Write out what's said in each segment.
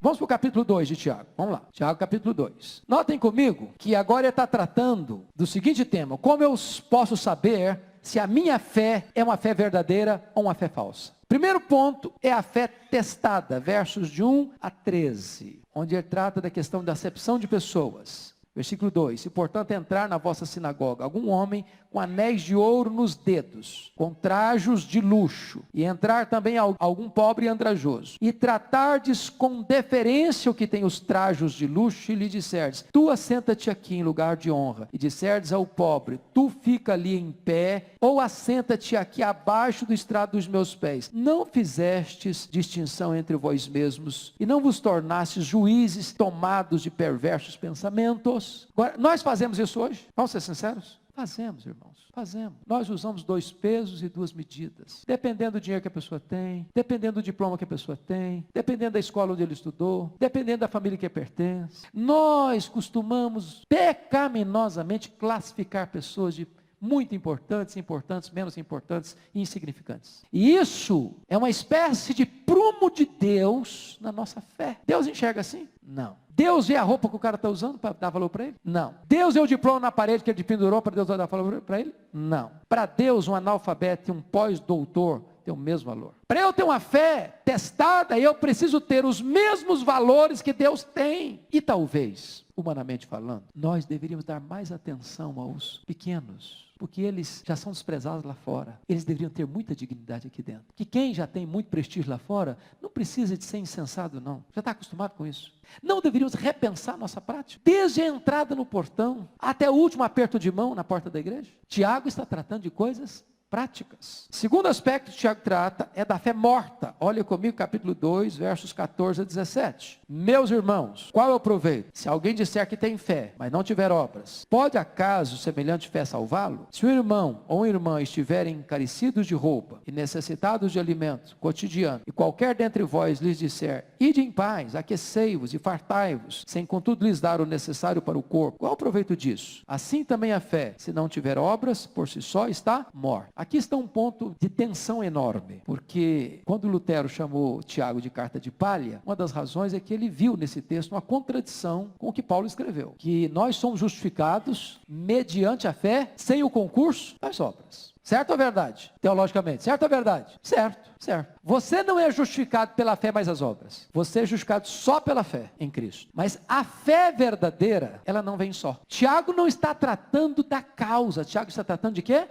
Vamos para o capítulo 2 de Tiago. Vamos lá. Tiago, capítulo 2. Notem comigo que agora ele está tratando do seguinte tema: como eu posso saber se a minha fé é uma fé verdadeira ou uma fé falsa? Primeiro ponto é a fé testada, versos de 1 a 13, onde ele trata da questão da acepção de pessoas. Versículo 2: se portanto entrar na vossa sinagoga algum homem com anéis de ouro nos dedos, com trajos de luxo, e entrar também algum pobre andrajoso, e tratardes com deferência o que tem os trajos de luxo, e lhe disserdes: tu assenta-te aqui em lugar de honra, e disserdes ao pobre: tu fica ali em pé, ou assenta-te aqui abaixo do estrado dos meus pés, não fizestes distinção entre vós mesmos, e não vos tornastes juízes tomados de perversos pensamentos? Agora, nós fazemos isso hoje? Vamos ser sinceros? Fazemos, irmãos, fazemos. Nós usamos 2 pesos e 2 medidas. Dependendo do dinheiro que a pessoa tem, dependendo do diploma que a pessoa tem, dependendo da escola onde ele estudou, dependendo da família que pertence. Nós costumamos pecaminosamente classificar pessoas de muito importantes, importantes, menos importantes e insignificantes. E isso é uma espécie de prumo de Deus na nossa fé. Deus enxerga assim? Não. Deus vê a roupa que o cara está usando para dar valor para ele? Não. Deus vê o diploma na parede que ele pendurou para Deus dar valor para ele? Não. Para Deus, um analfabeto e um pós-doutor tem o mesmo valor. Para eu ter uma fé testada, eu preciso ter os mesmos valores que Deus tem. E talvez, humanamente falando, nós deveríamos dar mais atenção aos pequenos, porque eles já são desprezados lá fora. Eles deveriam ter muita dignidade aqui dentro. Que quem já tem muito prestígio lá fora, não precisa de ser insensado não. Já está acostumado com isso. Não deveríamos repensar nossa prática? Desde a entrada no portão, até o último aperto de mão na porta da igreja. Tiago está tratando de coisas práticas. Segundo aspecto que Tiago trata é da fé morta. Olha comigo capítulo 2, versos 14 a 17. Meus irmãos, qual é o proveito? Se alguém disser que tem fé, mas não tiver obras, pode acaso semelhante fé salvá-lo? Se um irmão ou uma irmã estiverem carecidos de roupa e necessitados de alimento cotidiano, e qualquer dentre vós lhes disser: ide em paz, aquecei-vos e fartai-vos, sem contudo lhes dar o necessário para o corpo, qual o proveito disso? Assim também a fé, se não tiver obras, por si só está morta. Aqui está um ponto de tensão enorme, porque quando Lutero chamou Tiago de carta de palha, uma das razões é que ele viu nesse texto uma contradição com o que Paulo escreveu, que nós somos justificados mediante a fé, sem o concurso das obras. Certo ou verdade? Teologicamente, certo ou verdade? Certo, certo. Você não é justificado pela fé mais as obras. Você é justificado só pela fé em Cristo. Mas a fé verdadeira, ela não vem só. Tiago não está tratando da causa. Tiago está tratando de quê?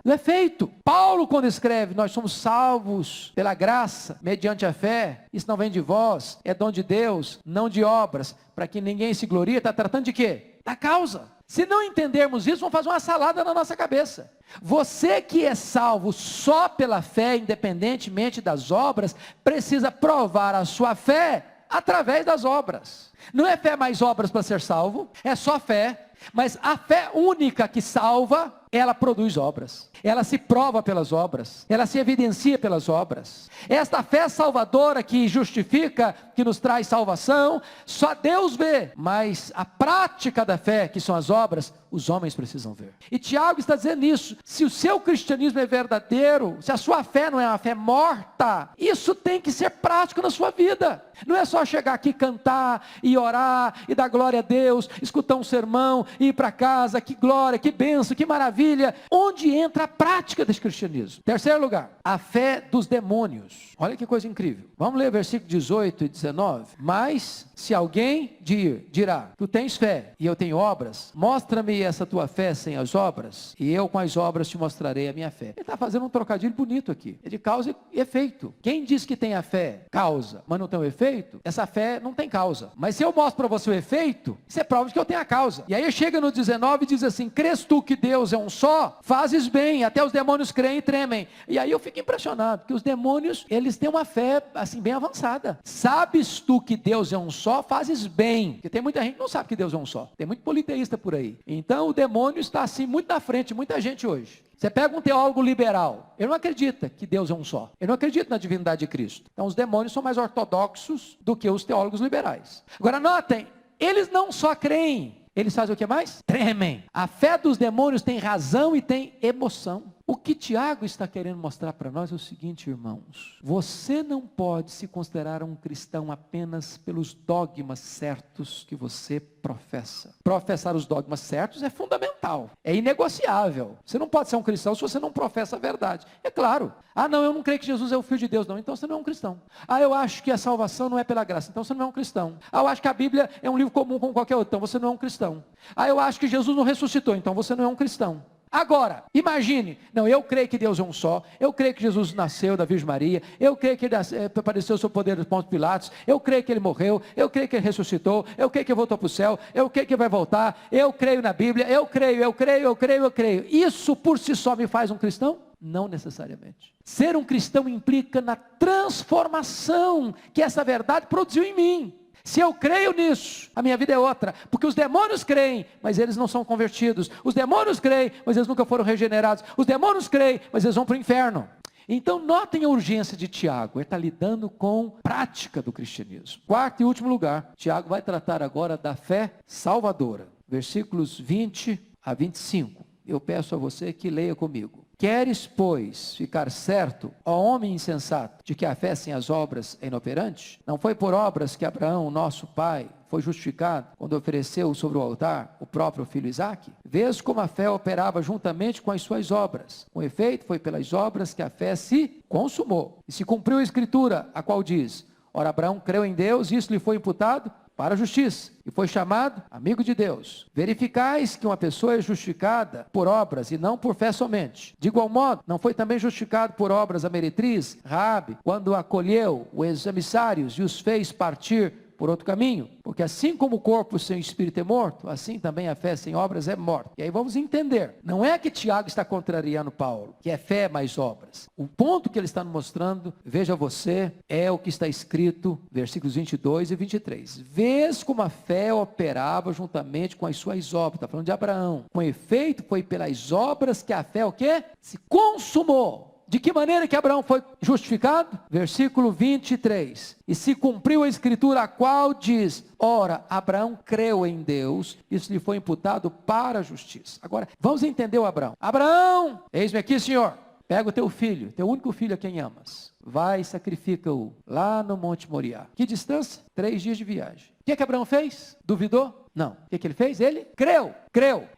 Do efeito. Paulo, quando escreve: nós somos salvos pela graça, mediante a fé, isso não vem de vós, é dom de Deus, não de obras, para que ninguém se glorie, está tratando de quê? Da causa. Se não entendermos isso, vamos fazer uma salada na nossa cabeça. Você que é salvo só pela fé, independentemente das obras, precisa provar a sua fé através das obras. Não é fé mais obras para ser salvo, é só fé. Mas a fé única que salva, ela produz obras. Ela se prova pelas obras. Ela se evidencia pelas obras. Esta fé salvadora que justifica, que nos traz salvação, só Deus vê. Mas a prática da fé, que são as obras, os homens precisam ver. E Tiago está dizendo isso. Se o seu cristianismo é verdadeiro, se a sua fé não é uma fé morta, isso tem que ser prático na sua vida. Não é só chegar aqui, cantar e orar e dar glória a Deus, escutar um sermão e ir para casa. Que glória, que bênção, que maravilha. Onde entra a prática desse cristianismo? Terceiro lugar, a fé dos demônios. Olha que coisa incrível. Vamos ler versículo 18 e 19. Mas se alguém dirá: tu tens fé e eu tenho obras, mostra-me essa tua fé sem as obras, e eu com as obras te mostrarei a minha fé. Ele está fazendo um trocadilho bonito aqui. É de causa e efeito. Quem diz que tem a fé causa, mas não tem o efeito, essa fé não tem causa. Mas se eu mostro para você o efeito, isso é prova de que eu tenho a causa. E aí chega no 19 e diz assim: crês tu que Deus é um só? Fazes bem, até os demônios creem e tremem. E aí eu fico impressionado, porque os demônios, eles têm uma fé assim bem avançada. Sabes tu que Deus é um só? Fazes bem. Porque tem muita gente que não sabe que Deus é um só. Tem muito politeísta por aí. Então o demônio está assim muito na frente de muita gente hoje. Você pega um teólogo liberal, ele não acredita que Deus é um só. Ele não acredita na divindade de Cristo. Então os demônios são mais ortodoxos do que os teólogos liberais. Agora notem, eles não só creem, eles fazem o que mais? Tremem. A fé dos demônios tem razão e tem emoção. O que Tiago está querendo mostrar para nós é o seguinte, irmãos: você não pode se considerar um cristão apenas pelos dogmas certos que você professa. Professar os dogmas certos é fundamental, é inegociável. Você não pode ser um cristão se você não professa a verdade. É claro. Ah, não, eu não creio que Jesus é o Filho de Deus. Não, então você não é um cristão. Ah, eu acho que a salvação não é pela graça. Então você não é um cristão. Ah, eu acho que a Bíblia é um livro comum como qualquer outro. Então você não é um cristão. Ah, eu acho que Jesus não ressuscitou. Então você não é um cristão. Agora, imagine, não, eu creio que Deus é um só, eu creio que Jesus nasceu da Virgem Maria, eu creio que ele apareceu sob o poder dos Pôncio Pilatos, eu creio que ele morreu, eu creio que ele ressuscitou, eu creio que ele voltou para o céu, eu creio que ele vai voltar, eu creio na Bíblia, eu creio. Isso por si só me faz um cristão? Não necessariamente. Ser um cristão implica na transformação que essa verdade produziu em mim. Se eu creio nisso, a minha vida é outra, porque os demônios creem, mas eles não são convertidos, os demônios creem, mas eles nunca foram regenerados, os demônios creem, mas eles vão para o inferno. Então notem a urgência de Tiago, ele está lidando com prática do cristianismo. Quarto e último lugar, Tiago vai tratar agora da fé salvadora, versículos 20 a 25, eu peço a você que leia comigo. Queres, pois, ficar certo, ó homem insensato, de que a fé sem as obras é inoperante? Não foi por obras que Abraão, nosso pai, foi justificado, quando ofereceu sobre o altar o próprio filho Isaque? Vês como a fé operava juntamente com as suas obras. Com efeito, foi pelas obras que a fé se consumou. E se cumpriu a escritura, a qual diz, ora Abraão creu em Deus, e isso lhe foi imputado para a justiça, e foi chamado amigo de Deus. Verificais que uma pessoa é justificada por obras e não por fé somente. De igual modo, não foi também justificado por obras a meretriz, Raabe, quando acolheu os emissários e os fez partir por outro caminho? Porque assim como o corpo sem espírito é morto, assim também a fé sem obras é morta. E aí vamos entender, não é que Tiago está contrariando Paulo, que é fé mais obras. O ponto que ele está nos mostrando, veja você, é o que está escrito, versículos 22 e 23. Vês como a fé operava juntamente com as suas obras. Está falando de Abraão. Com efeito, foi pelas obras que a fé, o quê? Se consumou. De que maneira que Abraão foi justificado? Versículo 23. E se cumpriu a escritura, a qual diz, ora, Abraão creu em Deus, isso lhe foi imputado para a justiça. Agora, vamos entender o Abraão. Abraão, eis-me aqui, Senhor. Pega o teu filho, teu único filho a quem amas. Vai e sacrifica-o lá no Monte Moriá. Que distância? 3 dias de viagem. O que Abraão fez? Duvidou? Não. O que ele fez? Ele creu.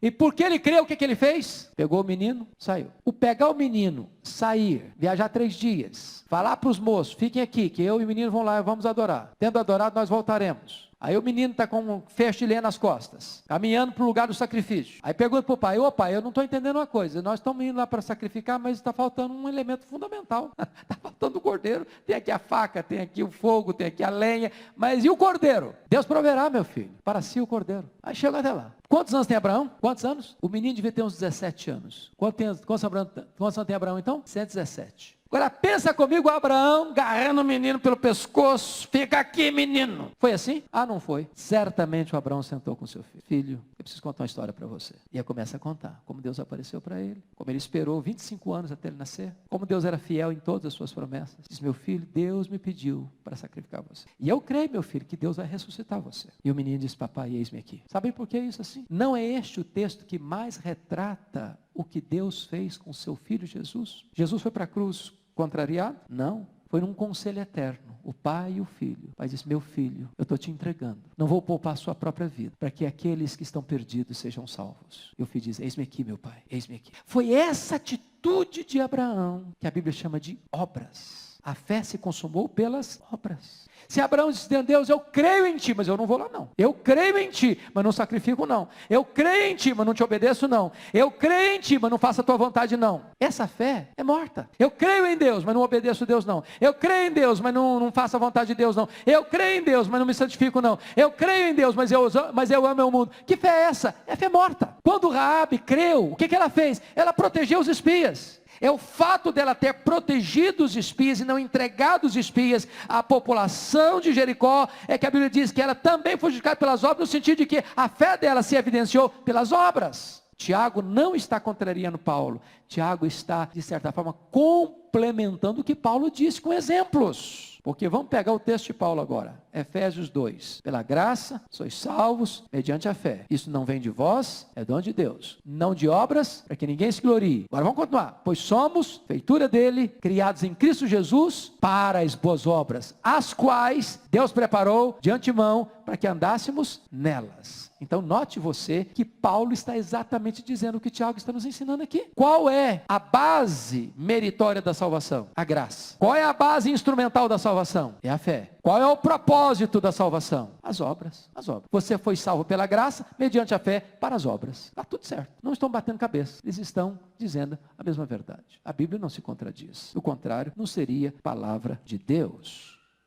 E porque ele creu, o que ele fez? Pegou o menino, saiu. O pegar o menino, sair, viajar 3 dias, falar para os moços, fiquem aqui, que eu e o menino vão lá e vamos adorar. Tendo adorado, nós voltaremos. Aí o menino está com um feixe de lenha nas costas, caminhando para o lugar do sacrifício. Aí pergunta para o pai, ô pai, eu não estou entendendo uma coisa, nós estamos indo lá para sacrificar, mas está faltando um elemento fundamental. Está faltando o cordeiro, tem aqui a faca, tem aqui o fogo, tem aqui a lenha, mas e o cordeiro? Deus proverá, meu filho, para si o cordeiro. Aí chegou até lá. Quantos anos tem Abraão? Quantos anos? O menino devia ter uns 17 anos. Quantos anos tem Abraão então? 117. Agora pensa comigo, Abraão agarrando o menino pelo pescoço, fica aqui menino. Foi assim? Ah, não foi. Certamente o Abraão sentou com seu filho. Filho, eu preciso contar uma história para você. E aí começa a contar como Deus apareceu para ele, como ele esperou 25 anos até ele nascer, como Deus era fiel em todas as suas promessas. Diz, meu filho, Deus me pediu para sacrificar você. E eu creio, meu filho, que Deus vai ressuscitar você. E o menino diz, papai, eis-me aqui. Sabem por que isso assim? Não é este o texto que mais retrata o que Deus fez com seu filho Jesus? Jesus foi para a cruz contrariado? Não. Foi num conselho eterno. O pai e o filho. O pai disse, meu filho, eu estou te entregando. Não vou poupar a sua própria vida, para que aqueles que estão perdidos sejam salvos. E o filho diz, eis-me aqui, meu pai, eis-me aqui. Foi essa atitude de Abraão, que a Bíblia chama de obras. A fé se consumou pelas obras. Se Abraão disse a Deus, eu creio em ti, mas eu não vou lá não. Eu creio em ti, mas não sacrifico não. Eu creio em ti, mas não te obedeço não. Eu creio em ti, mas não faço a tua vontade não. Essa fé é morta. Eu creio em Deus, mas não obedeço a Deus não. Eu creio em Deus, mas não faço a vontade de Deus não. Eu creio em Deus, mas não me santifico não. Eu creio em Deus, mas eu amo o mundo. Que fé é essa? É fé morta. Quando Raabe creu, o que ela fez? Ela protegeu os espias. É o fato dela ter protegido os espias e não entregado os espias à população de Jericó, é que a Bíblia diz que ela também foi justificada pelas obras, no sentido de que a fé dela se evidenciou pelas obras. Tiago não está contrariando Paulo. Tiago está, de certa forma, comparando complementando o que Paulo disse com exemplos. Porque vamos pegar o texto de Paulo agora, Efésios 2. Pela graça, sois salvos mediante a fé. Isso não vem de vós, é dom de Deus. Não de obras, para que ninguém se glorie. Agora vamos continuar. Pois somos feitura dele, criados em Cristo Jesus, para as boas obras, as quais Deus preparou de antemão para que andássemos nelas. Então note você que Paulo está exatamente dizendo o que Tiago está nos ensinando aqui. Qual é a base meritória da salvação? A graça. Qual é a base instrumental da salvação? É a fé. Qual é o propósito da salvação? As obras. As obras. Você foi salvo pela graça, mediante a fé, para as obras. Está tudo certo. Não estão batendo cabeça. Eles estão dizendo a mesma verdade. A Bíblia não se contradiz. Do contrário, não seria palavra de Deus.